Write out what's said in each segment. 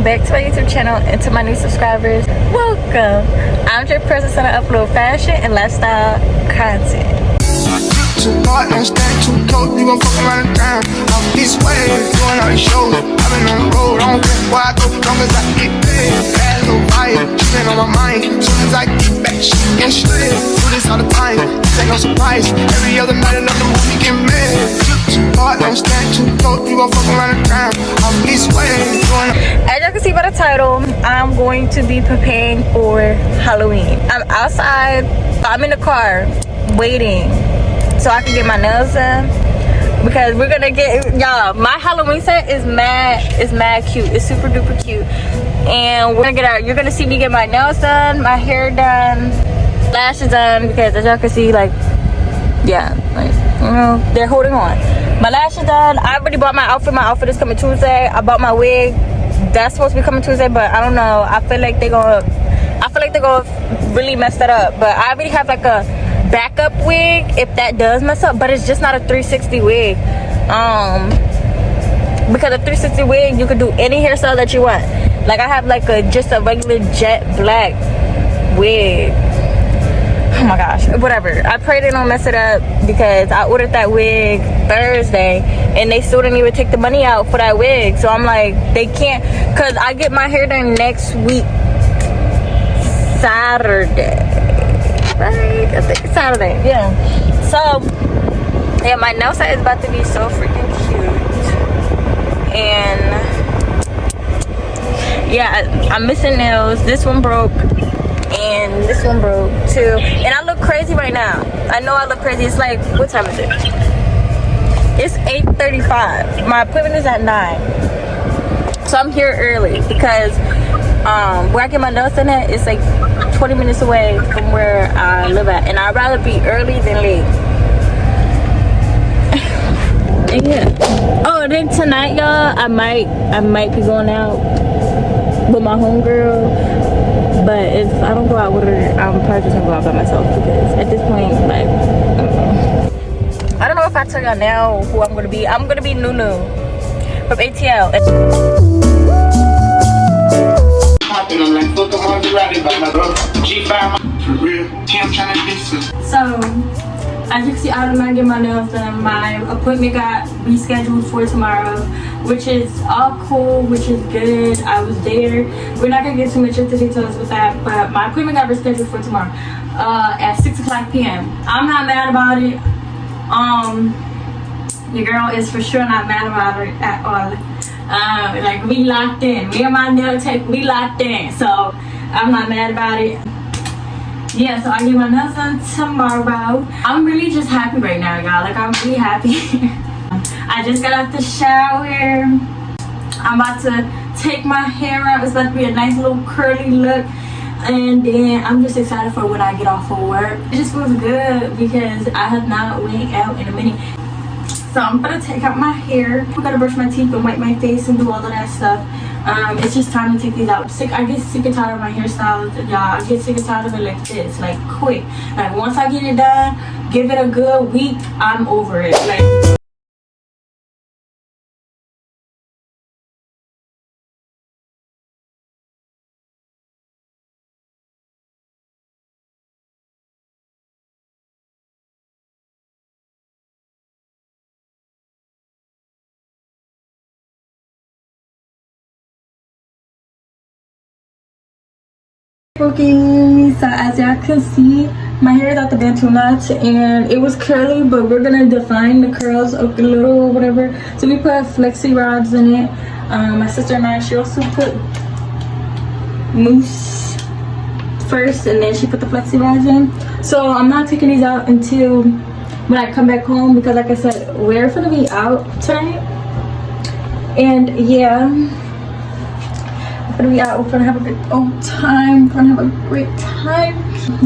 back to my YouTube channel and to my new subscribers. Welcome. I'm Dripcess and I upload fashion and lifestyle content. Too hard, don't stand too close, you gon' fuck around and drown. I'm this way, doing all these shows. I've been on the road, I don't care where I go, long as I get paid. Bad little fire, she's been on my mind. Soon as I get back, she get straight. Do this all the time, this ain't no surprise. Every other night, another movie get made. Too hard, don't stand too close, you gon' fuck around and drown. I'm this way, doing. As y'all can see by the title, I'm going to be preparing for Halloween. I'm outside, I'm in the car, waiting so I can get my nails done, because we're gonna get, y'all, my Halloween set is mad cute. It's super duper cute, and we're gonna get our, you're gonna see me get my nails done, my hair done, lashes done, because as y'all can see, like, yeah, like, you know, they're holding on. My lashes done. I already bought my outfit is coming Tuesday. I bought my wig, that's supposed to be coming Tuesday, but I don't know, I feel like they're gonna really mess that up. But I already have like a backup wig if that does mess up, but it's just not a 360 wig, because a 360 wig you could do any hairstyle that you want. Like I have like just a regular jet black wig. Oh my gosh, whatever. I pray they don't mess it up, because I ordered that wig Thursday and they still didn't even take the money out for that wig. So I'm like, they can't, because I get my hair done next week Saturday, right? I think it's Saturday, yeah. So yeah, my nail set is about to be so freaking cute, and yeah, I'm missing nails. This one broke and this one broke too, and I look crazy right now. I know I look crazy. It's like, what time is it? It's 8:35. my appointment is at 9, so I'm here early because where I get my nails done at is like 20 minutes away from where I live at, and I'd rather be early than late. And yeah, oh, and then tonight, y'all, I might be going out with my homegirl, but if I don't go out with her, I'm probably just gonna go out by myself, because at this point, like, I don't know if I tell y'all now who I'm gonna be. I'm gonna be Nunu from ATL. So, as you can see, I did not get my nails done. My appointment got rescheduled for tomorrow, which is all cool, which is good. I was there. We're not gonna get too much into details with that, but my appointment got rescheduled for tomorrow at 6:00 p.m. I'm not mad about it. Your girl is for sure not mad about it at all. Like, we locked in. Me and my nail tech, we locked in. So I'm not mad about it. Yeah, so I get my nails done tomorrow. I'm really just happy right now, y'all. Like, I'm really happy. I just got out the shower. I'm about to take my hair out. It's about to be a nice little curly look. And then I'm just excited for when I get off of work. It just feels good because I have not went out in a minute. So I'm gonna take out my hair. I'm gonna brush my teeth and wipe my face and do all of that stuff. It's just time to take these out. I get sick and tired of my hairstyles, y'all. I get sick and tired of it like this, like quick. Like once I get it done, give it a good week, I'm over it. Like. Okay, so as y'all can see, my hair is out the band too much and it was curly, but we're gonna define the curls a little or whatever. So we put flexi rods in it. My sister and I, she also put mousse first and then she put the flexi rods in. So I'm not taking these out until when I come back home, because like I said, we're gonna be out tonight. And yeah, we're gonna be out. We're gonna have a good old time. We're gonna have a great time.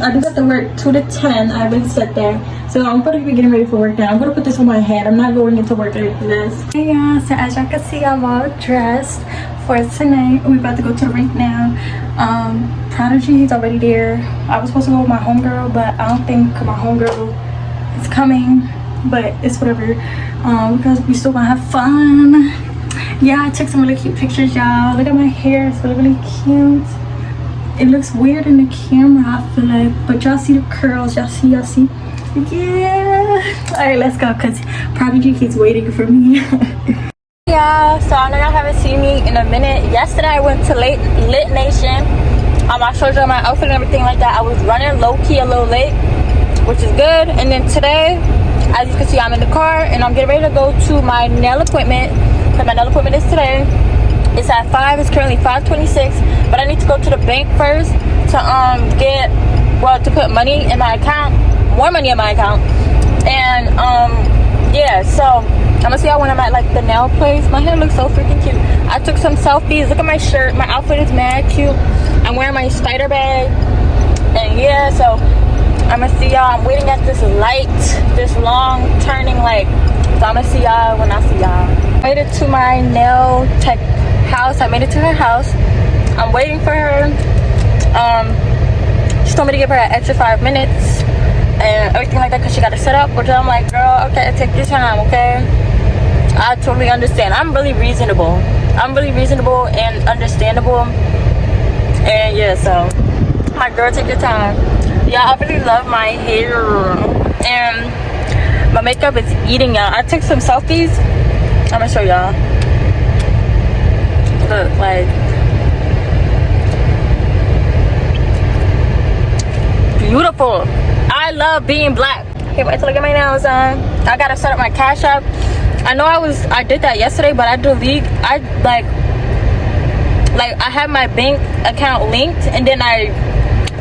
I do have to work 2 to 10. I've been set there, so I'm gonna be getting ready for work now. I'm gonna put this on my head. I'm not going into work like this. Hey y'all, so as y'all can see, I'm all dressed for tonight. We're about to go to the rink now. Prodigy is already there. I was supposed to go with my homegirl, but I don't think my homegirl is coming. But it's whatever, because we still gonna have fun. Yeah, I took some really cute pictures, y'all. Look at my hair, it's really cute. It looks weird in the camera, I feel like, but y'all see the curls, y'all see. Yeah. All right, let's go, because Prodigy keeps waiting for me. Yeah, so I know y'all haven't seen me in a minute. Yesterday I went to Lit Nation. I showed y'all my outfit and everything like that. I was running low-key a little late, which is good. And then today, as you can see, I'm in the car and I'm getting ready to go to my nail appointment. So my nail appointment is today. It's at 5. It's currently 5:26, but I need to go to the bank first to put money in my account, more money in my account. And yeah, so I'm gonna see y'all when I'm at like the nail place. My hair looks so freaking cute. I took some selfies. Look at my shirt. My outfit is mad cute. I'm wearing my spider bag, and yeah, so I'm gonna see y'all. I'm waiting at this light, this long turning light. So I'm gonna see y'all when I see y'all. I made it to my nail tech house. I made it to her house. I'm waiting for her. She told me to give her an extra 5 minutes and everything like that because she got to set up, which I'm like, girl, okay, take your time, okay? I totally understand. I'm really reasonable and understandable. And yeah, so my girl, take your time. Yeah, I really love my hair and my makeup is eating y'all. I took some selfies. I'm gonna show y'all. Look, like, beautiful. I love being black. Can't wait to look at my nails on. I gotta set up my Cash App. I know I did that yesterday, but I have my bank account linked and then I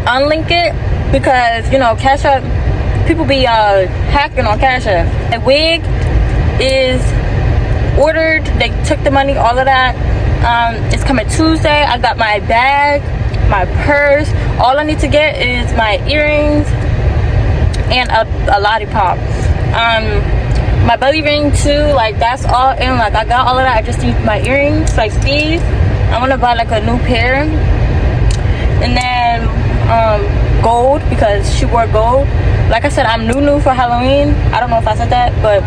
unlink it because, you know, Cash App, people be hacking on Cash App. The wig is ordered. They took the money, all of that. It's coming Tuesday. I got my bag, my purse. All I need to get is my earrings and a lollipop. My belly ring too, like that's all in. Like I got all of that. I just need my earrings, like these. I'm gonna buy like a new pair, and then gold because she wore gold. Like I said, I'm new for Halloween. I don't know if I said that, but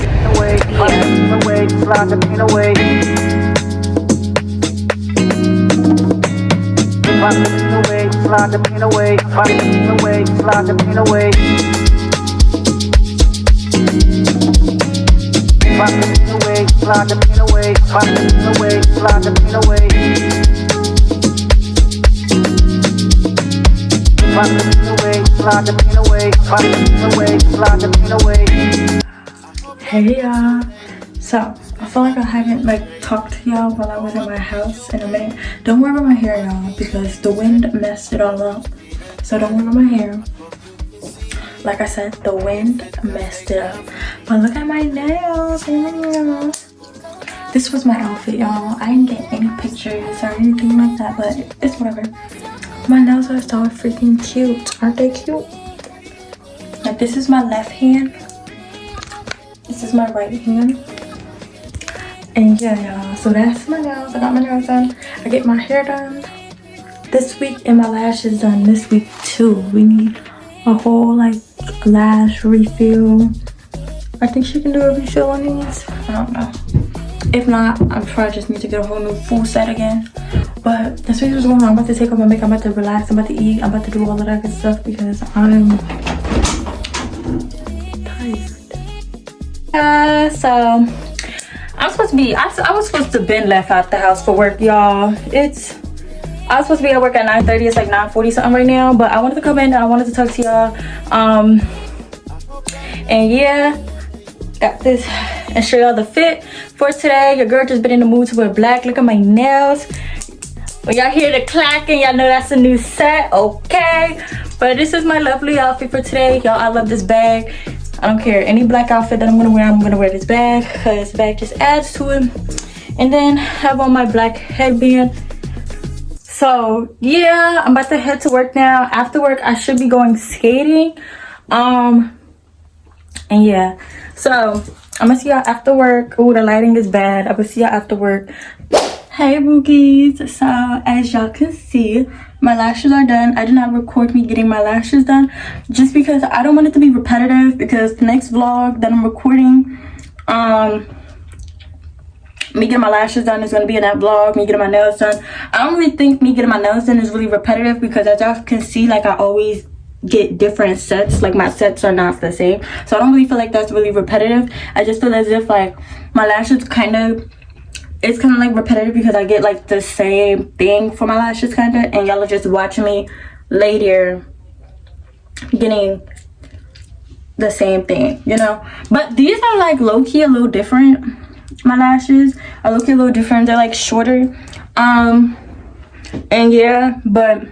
hey y'all, so I feel like I haven't talked to y'all while I was in my house in a minute. Don't worry about my hair, y'all, because the wind messed it all up. So don't worry about my hair. Like I said, the wind messed it up. But look at my nails. This was my outfit, y'all. I didn't get any pictures or anything like that, but it's whatever. My nails are so freaking cute. Aren't they cute? Like, this is my left hand. This is my right hand. And yeah, y'all. So that's my nails. I got my nails done. I get my hair done this week and my lashes done this week too. We need a whole lash refill. I think she can do a refill on these. I don't know. If not, I'm sure I just need to get a whole new full set again. But that's what's going on. I'm about to take off my makeup. I'm about to relax. I'm about to eat. I'm about to do all of that good stuff because I'm tired. So I'm supposed to be. I was supposed to been left out the house for work, y'all. I was supposed to be at work at 9:30. It's like 9:40 something right now. But I wanted to come in and I wanted to talk to y'all. And yeah, got this and show y'all the fit for today. Your girl just been in the mood to wear black. Look at my nails. When y'all hear the clacking, y'all know that's a new set, okay? But this is my lovely outfit for today. Y'all, I love this bag. I don't care. Any black outfit that I'm gonna wear this bag because the bag just adds to it. And then have on my black headband. So yeah, I'm about to head to work now. After work, I should be going skating. And yeah, so I'm gonna see y'all after work. Oh, the lighting is bad. I'm gonna see y'all after work. Hey boogies, so as y'all can see, my lashes are done. I did not record me getting my lashes done just because I don't want it to be repetitive, because the next vlog that I'm recording, me getting my lashes done is going to be in that vlog. Me getting my nails done. I don't really think me getting my nails done is really repetitive, because as y'all can see, like, I always get different sets. Like, my sets are not the same, so I don't really feel like that's really repetitive. I just feel as if like my lashes kind of, it's kind of like repetitive, because I get like the same thing for my lashes kind of, and y'all are just watching me later getting the same thing, you know. But these are like low-key a little different. My lashes are low-key a little different. They're like shorter, and yeah, but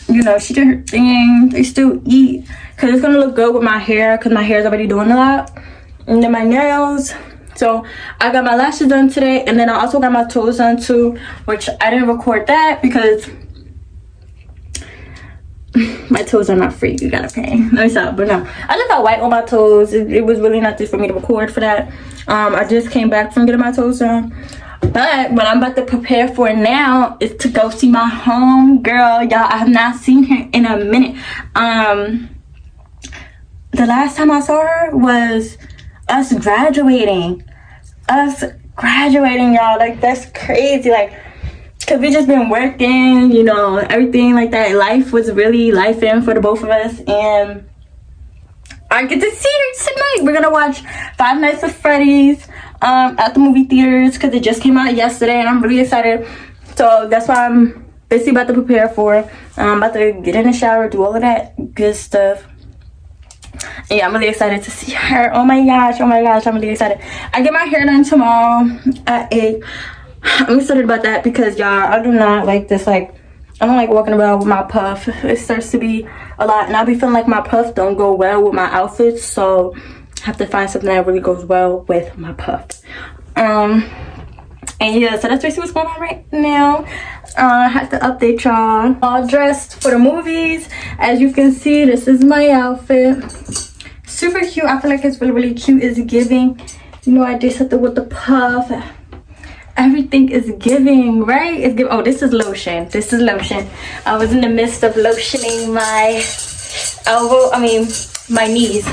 you know, she did her thing. They still eat, because it's gonna look good with my hair, because my hair is already doing a lot. And then my nails. So I got my lashes done today, and then I also got my toes done too, which I didn't record that because my toes are not free. You gotta pay. Let me stop. But no, I just got white on my toes. It was really nothing for me to record for that. I just came back from getting my toes done. But what I'm about to prepare for now is to go see my homegirl. Y'all, I have not seen her in a minute. The last time I saw her was us graduating, y'all. Like, that's crazy. Like, because we just been working, you know, everything like that. Life was really life-in for the both of us, and I get to see her tonight. We're gonna watch Five Nights at Freddy's at the movie theaters, because it just came out yesterday, and I'm really excited. So that's why I'm basically about to prepare for. I'm about to get in the shower, do all of that good stuff. And yeah, I'm really excited to see her. Oh my gosh, I'm really excited. I get my hair done tomorrow at 8. I'm excited about that, because y'all, I do not like this. Like, I don't like walking around with my puff. It starts to be a lot, and I be feeling like my puff don't go well with my outfits, so I have to find something that really goes well with my puff. And yeah, so that's basically what's going on right now. I have to update y'all. All dressed for the movies. As you can see, this is my outfit. Super cute. I feel like it's really cute. It's giving. You know, I did something with the puff. Everything is giving, right? It's giving. Oh, this is lotion. This is lotion. I was in the midst of lotioning my elbow. I mean, my knees.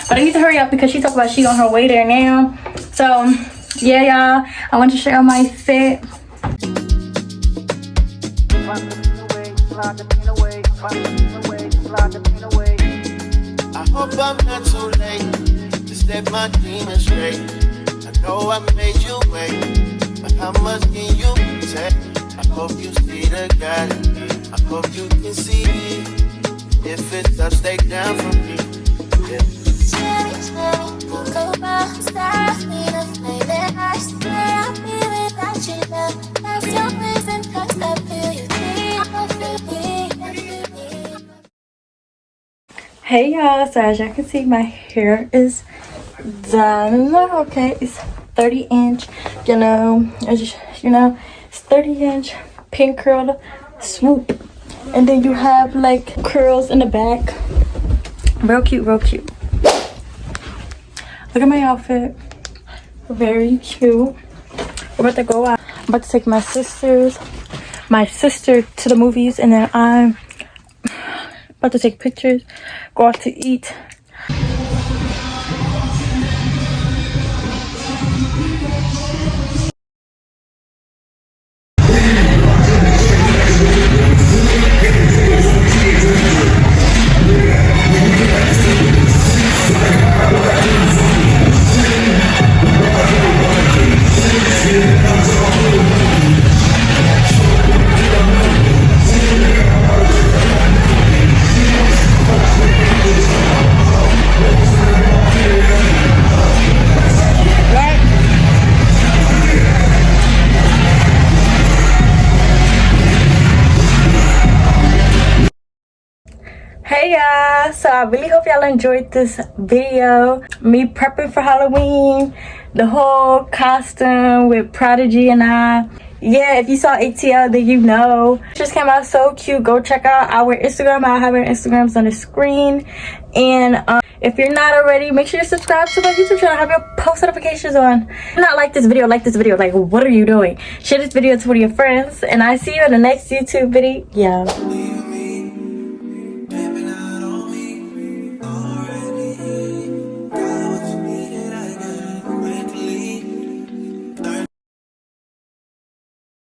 But I need to hurry up, because she talked about she on her way there now. So yeah, y'all, I want to show y'all my fit. I hope I'm not too late to set my demons straight. I know I made you wait, but how much can you take? I hope you see the God in me. I hope you can see if it's up, stay down for me. Yeah. Hey y'all, so as y'all can see, my hair is done. Okay, it's 30-inch, you know, it's 30-inch pin curl swoop, and then you have like curls in the back. Real cute, real cute. Look at my outfit. Very cute. We're about to go out. I'm about to take my sister to the movies, and then I'm about to take pictures, go out to eat. Hey y'all, so I really hope y'all enjoyed this video, me prepping for Halloween, the whole costume with Prodigy and I. Yeah, if you saw ATL, then you know. It just came out so cute. Go check out our Instagram. I'll have our Instagrams on the screen. And if you're not already, make sure you subscribe to my YouTube channel. Have your post notifications on. If you not like this video, like this video. Like, what are you doing? Share this video to one of your friends. And I see you in the next YouTube video.